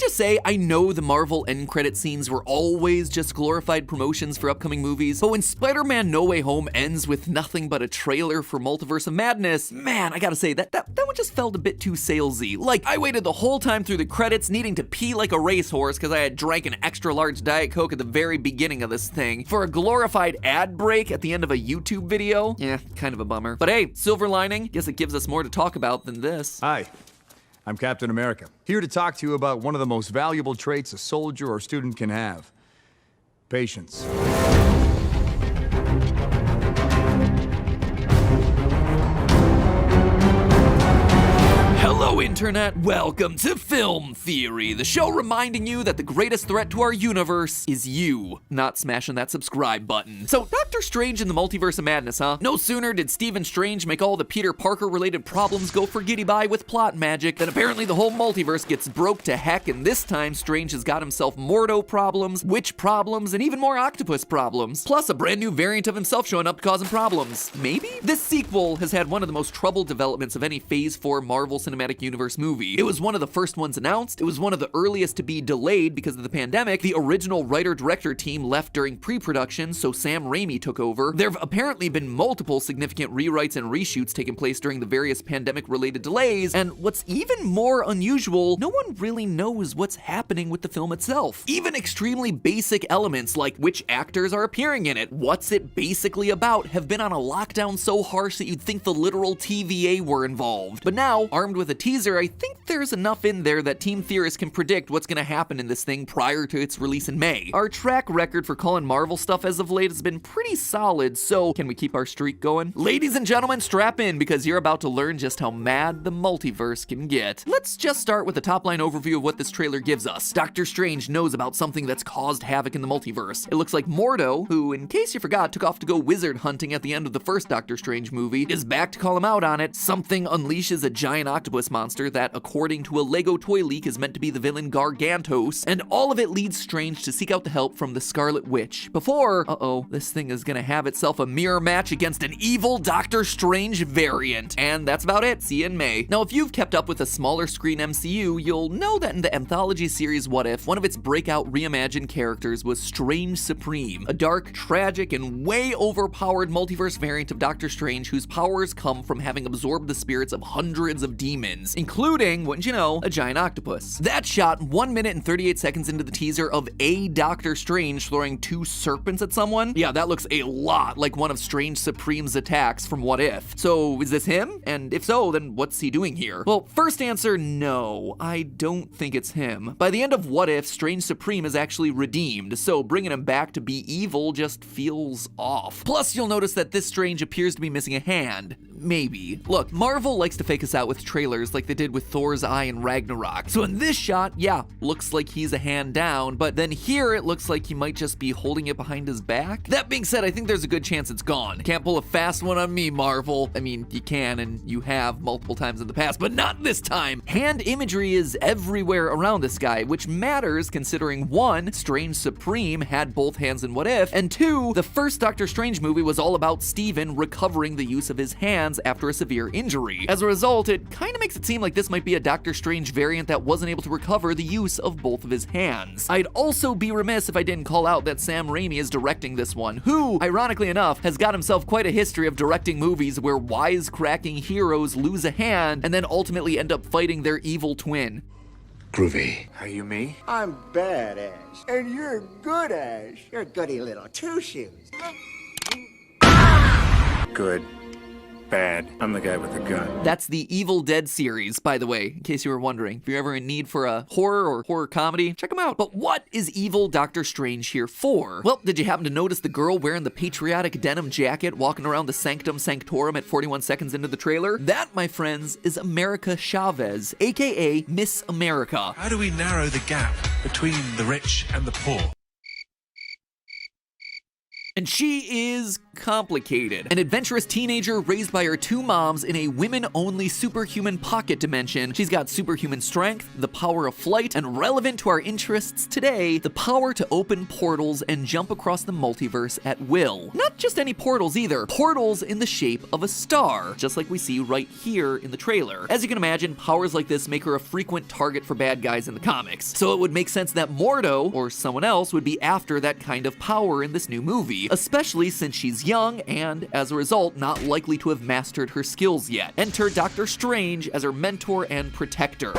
just say, I know the Marvel end credit scenes were always just glorified promotions for upcoming movies, but when Spider-Man No Way Home ends with nothing but a trailer for Multiverse of Madness, man, I gotta say, that one just felt a bit too salesy. Like, I waited the whole time through the credits needing to pee like a racehorse because I had drank an extra large Diet Coke at the very beginning of this thing, for a glorified ad break at the end of a YouTube video. Yeah, kind of a bummer. But hey, silver lining, guess it gives us more to talk about than this. Hi, I'm Captain America, here to talk to you about one of the most valuable traits a soldier or student can have: patience. Hello, Internet. Welcome to Film Theory, the show reminding you that the greatest threat to our universe is you, not smashing that subscribe button. So, Doctor Strange in the Multiverse of Madness, huh? No sooner did Stephen Strange make all the Peter Parker-related problems go for giddy by with plot magic than apparently the whole multiverse gets broke to heck, and this time Strange has got himself Mordo problems, witch problems, and even more octopus problems. Plus, a brand new variant of himself showing up causing problems. Maybe? This sequel has had one of the most troubled developments of any Phase 4 Marvel Cinematic Universe movie. It was one of the first ones announced, it was one of the earliest to be delayed because of the pandemic, the original writer-director team left during pre-production, so Sam Raimi took over. There have apparently been multiple significant rewrites and reshoots taking place during the various pandemic-related delays, and what's even more unusual, no one really knows what's happening with the film itself. Even extremely basic elements like which actors are appearing in it, what's it basically about, have been on a lockdown so harsh that you'd think the literal TVA were involved. But now, armed with a teaser, I think there's enough in there that team theorists can predict what's gonna happen in this thing prior to its release in May. Our track record for calling Marvel stuff as of late has been pretty solid, so can we keep our streak going? Ladies and gentlemen, strap in because you're about to learn just how mad the multiverse can get. Let's just start with a top-line overview of what this trailer gives us. Doctor Strange knows about something that's caused havoc in the multiverse. It looks like Mordo, who, in case you forgot, took off to go wizard hunting at the end of the first Doctor Strange movie, is back to call him out on it. Something unleashes a giant octopus monster that, according to a Lego toy leak, is meant to be the villain Gargantos, and all of it leads Strange to seek out the help from the Scarlet Witch before, this thing is gonna have itself a mirror match against an evil Doctor Strange variant. And that's about it. See you in May. Now, if you've kept up with a smaller screen MCU, you'll know that in the anthology series What If, one of its breakout reimagined characters was Strange Supreme, a dark, tragic, and way overpowered multiverse variant of Doctor Strange whose powers come from having absorbed the spirits of hundreds of demons, including, wouldn't you know, a giant octopus. That shot 1 minute and 38 seconds into the teaser of a Doctor Strange throwing 2 serpents at someone. Yeah, that looks a lot like one of Strange Supreme's attacks from What If. So, is this him? And if so, then what's he doing here? Well, first answer, no. I don't think it's him. By the end of What If, Strange Supreme is actually redeemed, so bringing him back to be evil just feels off. Plus, you'll notice that this Strange appears to be missing a hand. Maybe. Look, Marvel likes to fake us out with trailers like they did with Thor's eye in Ragnarok. So in this shot, yeah, looks like he's a hand down, but then here it looks like he might just be holding it behind his back. That being said, I think there's a good chance it's gone. Can't pull a fast one on me, Marvel. I mean, you can and you have multiple times in the past, but not this time. Hand imagery is everywhere around this guy, which matters considering 1, Strange Supreme had both hands in What If, and 2, the first Doctor Strange movie was all about Steven recovering the use of his hands after a severe injury. As a result, it kind of makes it seem like this might be a Doctor Strange variant that wasn't able to recover the use of both of his hands. I'd also be remiss if I didn't call out that Sam Raimi is directing this one, who, ironically enough, has got himself quite a history of directing movies where wisecracking heroes lose a hand and then ultimately end up fighting their evil twin. Groovy. Are you me? I'm bad, Ash. And you're good, Ash. You're goody little two-shoes. Good. Bad. I'm the guy with the gun. That's the Evil Dead series, by the way, in case you were wondering. If you're ever in need for a horror or horror comedy, check them out. But what is evil Doctor Strange here for? Well, did you happen to notice the girl wearing the patriotic denim jacket walking around the Sanctum Sanctorum at 41 seconds into the trailer? That, my friends, is America Chavez, aka Miss America. How do we narrow the gap between the rich and the poor? And she is complicated. An adventurous teenager raised by her two moms in a women-only superhuman pocket dimension. She's got superhuman strength, the power of flight, and relevant to our interests today, the power to open portals and jump across the multiverse at will. Not just any portals either, portals in the shape of a star, just like we see right here in the trailer. As you can imagine, powers like this make her a frequent target for bad guys in the comics. So it would make sense that Mordo, or someone else, would be after that kind of power in this new movie, especially since she's young and, as a result, not likely to have mastered her skills yet. Enter Doctor Strange as her mentor and protector.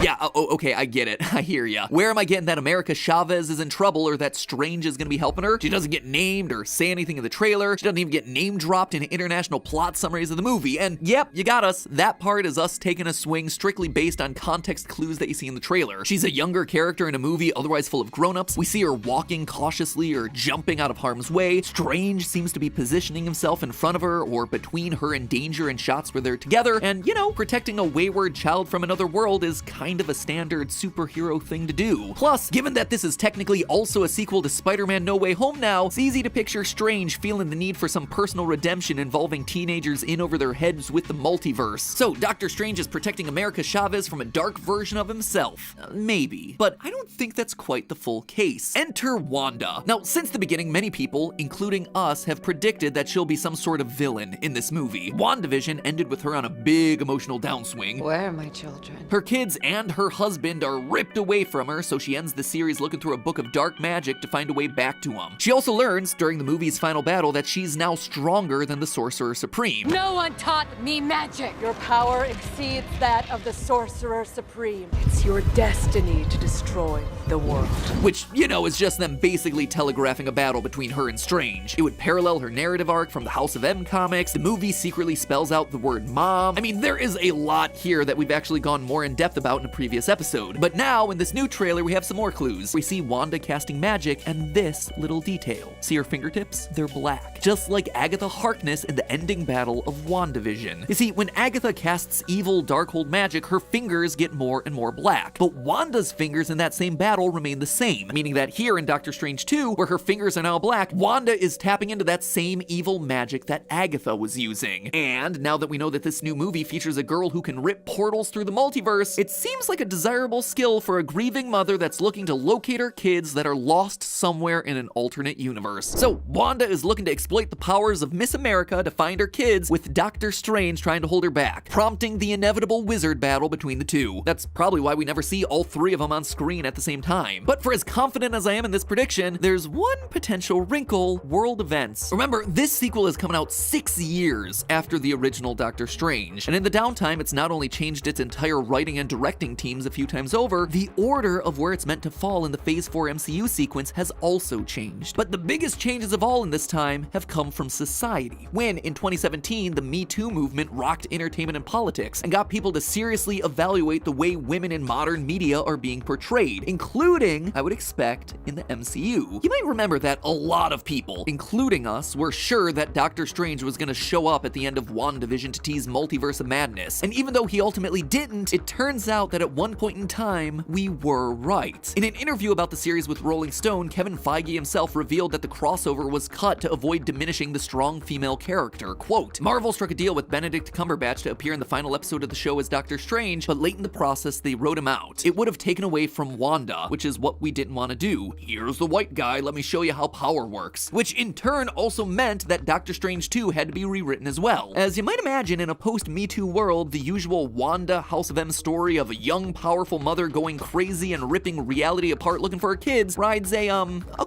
Yeah, okay, I get it. I hear ya. Where am I getting that America Chavez is in trouble or that Strange is gonna be helping her? She doesn't get named or say anything in the trailer. She doesn't even get name dropped in international plot summaries of the movie. And yep, you got us. That part is us taking a swing strictly based on context clues that you see in the trailer. She's a younger character in a movie otherwise full of grown-ups. We see her walking cautiously or jumping out of harm's way. Strange seems to be positioning himself in front of her or between her and danger in shots where they're together. And, you know, protecting a wayward child from another world is kind of a standard superhero thing to do. Plus, given that this is technically also a sequel to Spider-Man No Way Home now, it's easy to picture Strange feeling the need for some personal redemption involving teenagers in over their heads with the multiverse. So, Doctor Strange is protecting America Chavez from a dark version of himself. Maybe. But I don't think that's quite the full case. Enter Wanda. Now, since the beginning, many people, including us, have predicted that she'll be some sort of villain in this movie. WandaVision ended with her on a big emotional downswing. Where are my children? Her kids and her husband are ripped away from her, so she ends the series looking through a book of dark magic to find a way back to them. She also learns, during the movie's final battle, that she's now stronger than the Sorcerer Supreme. No one taught me magic. Your power exceeds that of the Sorcerer Supreme. It's your destiny to destroy the world. Which, you know, is just them basically telegraphing a battle between her and Strange. It would parallel her narrative arc from the House of M comics. The movie secretly spells out the word mom. I mean, there is a lot here that we've actually gone more in depth about in a previous episode. But now, in this new trailer, we have some more clues. We see Wanda casting magic and this little detail. See her fingertips? They're black. Just like Agatha Harkness in the ending battle of WandaVision. You see, when Agatha casts evil Darkhold magic, her fingers get more and more black. But Wanda's fingers in that same battle remain the same, meaning that here in Doctor Strange 2, where her fingers are now black, Wanda is tapping into that same evil magic that Agatha was using. And now that we know that this new movie features a girl who can rip portals through the multiverse, it seems like a desirable skill for a grieving mother that's looking to locate her kids that are lost somewhere in an alternate universe. So Wanda is looking to exploit the powers of Miss America to find her kids, with Doctor Strange trying to hold her back, prompting the inevitable wizard battle between the two. That's probably why we never see all three of them on screen at the same time. But for as confident as I am in this prediction, there's one potential wrinkle: world events. Remember, this sequel is coming out 6 years after the original Doctor Strange, and in the downtime, it's not only changed its entire writing and directing teams a few times over, the order of where it's meant to fall in the Phase 4 MCU sequence has also changed. But the biggest changes of all in this time have come from society, when in 2017, the Me Too movement rocked entertainment and politics and got people to seriously evaluate the way women in modern media are being portrayed, including, I would expect, in the MCU. You might remember that a lot of people, including us, were sure that Doctor Strange was going to show up at the end of WandaVision to tease Multiverse of Madness, and even though he ultimately didn't, it turns out that at one point in time, we were right. In an interview about the series with Rolling Stone, Kevin Feige himself revealed that the crossover was cut to avoid diminishing the strong female character. Quote, Marvel struck a deal with Benedict Cumberbatch to appear in the final episode of the show as Doctor Strange, but late in the process, they wrote him out. It would have taken away from Wanda, which is what we didn't want to do. Here's the white guy, let me show you how power works. Which in turn also meant that Doctor Strange 2 had to be rewritten as well. As you might imagine, in a post-Me Too world, the usual Wanda House of M story of a young, powerful mother going crazy and ripping reality apart looking for her kids rides a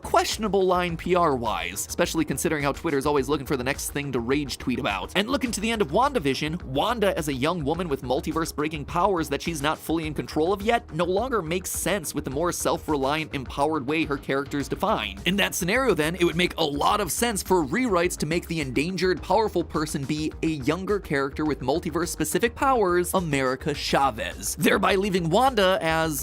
questionable line PR-wise, especially considering how Twitter's always looking for the next thing to rage tweet about. And looking to the end of WandaVision, Wanda as a young woman with multiverse-breaking powers that she's not fully in control of yet no longer makes sense with the more self-reliant, empowered way her character's defined. In that scenario then, it would make a lot of sense for rewrites to make the endangered, powerful person be a younger character with multiverse-specific powers, America Chavez, thereby leaving Wanda as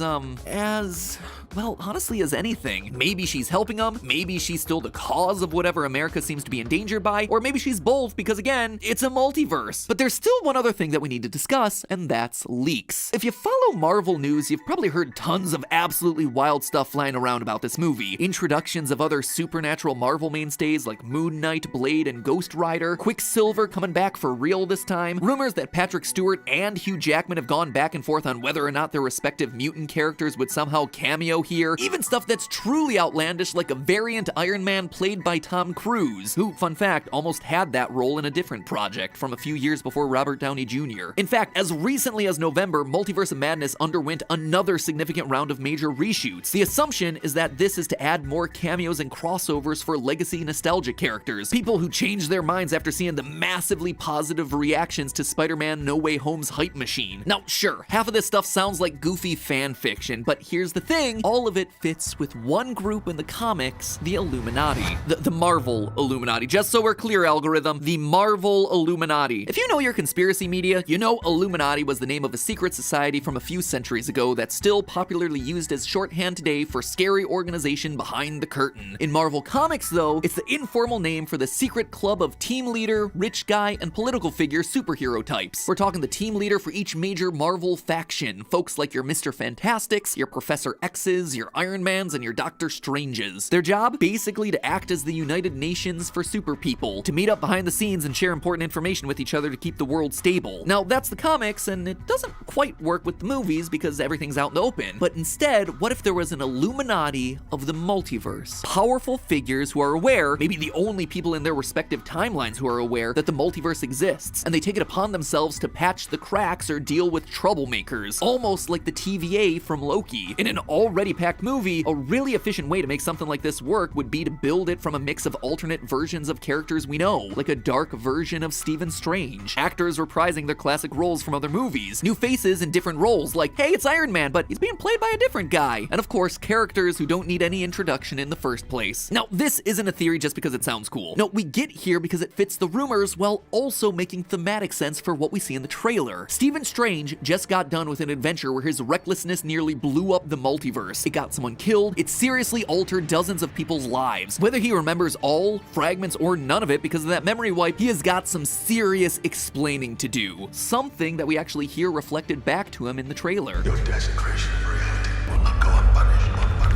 well, honestly, as anything. Maybe she's helping them, maybe she's still the cause of whatever America seems to be endangered by, or maybe she's both because, again, it's a multiverse. But there's still one other thing that we need to discuss, and that's leaks. If you follow Marvel news, you've probably heard tons of absolutely wild stuff flying around about this movie. Introductions of other supernatural Marvel mainstays like Moon Knight, Blade, and Ghost Rider, Quicksilver coming back for real this time, rumors that Patrick Stewart and Hugh Jackman have gone back and forth on whether or not their respective mutant characters would somehow cameo here, even stuff that's truly outlandish like a variant Iron Man played by Tom Cruise, who, fun fact, almost had that role in a different project from a few years before Robert Downey Jr. In fact, as recently as November, Multiverse of Madness underwent another significant round of major reshoots. The assumption is that this is to add more cameos and crossovers for legacy nostalgia characters, people who changed their minds after seeing the massively positive reactions to Spider-Man No Way Home's hype machine. Now, sure, half of this stuff sounds like goofy fan fiction, but here's the thing, all of it fits with one group in the comics, the Illuminati. The Marvel Illuminati. Just so we're clear, algorithm, the Marvel Illuminati. If you know your conspiracy media, you know Illuminati was the name of a secret society from a few centuries ago that's still popularly used as shorthand today for scary organization behind the curtain. In Marvel Comics, though, it's the informal name for the secret club of team leader, rich guy, and political figure superhero types. We're talking the team leader for each major Marvel faction, folks like your Mr. Fantastics, your Professor X's, your Iron Mans, and your Doctor Stranges. Their job? Basically to act as the United Nations for super people, to meet up behind the scenes and share important information with each other to keep the world stable. Now, that's the comics, and it doesn't quite work with the movies because everything's out in the open. But instead, what if there was an Illuminati of the multiverse? Powerful figures who are aware, maybe the only people in their respective timelines who are aware, that the multiverse exists, and they take it upon themselves to patch the cracks or deal with troublemakers, almost like the TVA from Loki. In an already packed movie, a really efficient way to make something like this work would be to build it from a mix of alternate versions of characters we know, like a dark version of Stephen Strange, actors reprising their classic roles from other movies, new faces in different roles, like, hey, it's Iron Man, but he's being played by a different guy, and of course, characters who don't need any introduction in the first place. Now, this isn't a theory just because it sounds cool. No, we get here because it fits the rumors while also making thematic sense for what we see in the trailer. Stephen Strange just got done with an adventure where his recklessness nearly blew up the multiverse. It got someone killed, it seriously altered dozens of people's lives. Whether he remembers all, fragments, or none of it because of that memory wipe, he has got some serious explaining to do. Something that we actually hear reflected back to him in the trailer. Your desecration of reality will not go unpunished.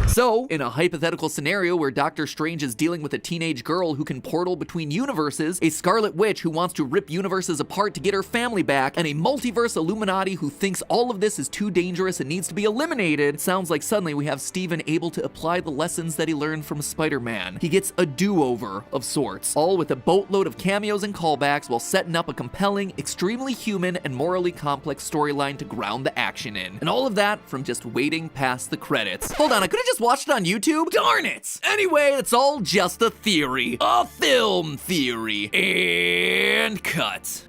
So, in a hypothetical scenario where Doctor Strange is dealing with a teenage girl who can portal between universes, a Scarlet Witch who wants to rip universes apart to get her family back, and a multiverse Illuminati who thinks all of this is too dangerous and needs to be eliminated, sounds like suddenly we have Stephen able to apply the lessons that he learned from Spider-Man. He gets a do-over of sorts, all with a boatload of cameos and callbacks while setting up a compelling, extremely human, and morally complex storyline to ground the action in. And all of that from just waiting past the credits. Hold on, I could've just watched it on YouTube? Darn it! Anyway, it's all just a theory. A film theory. And cut.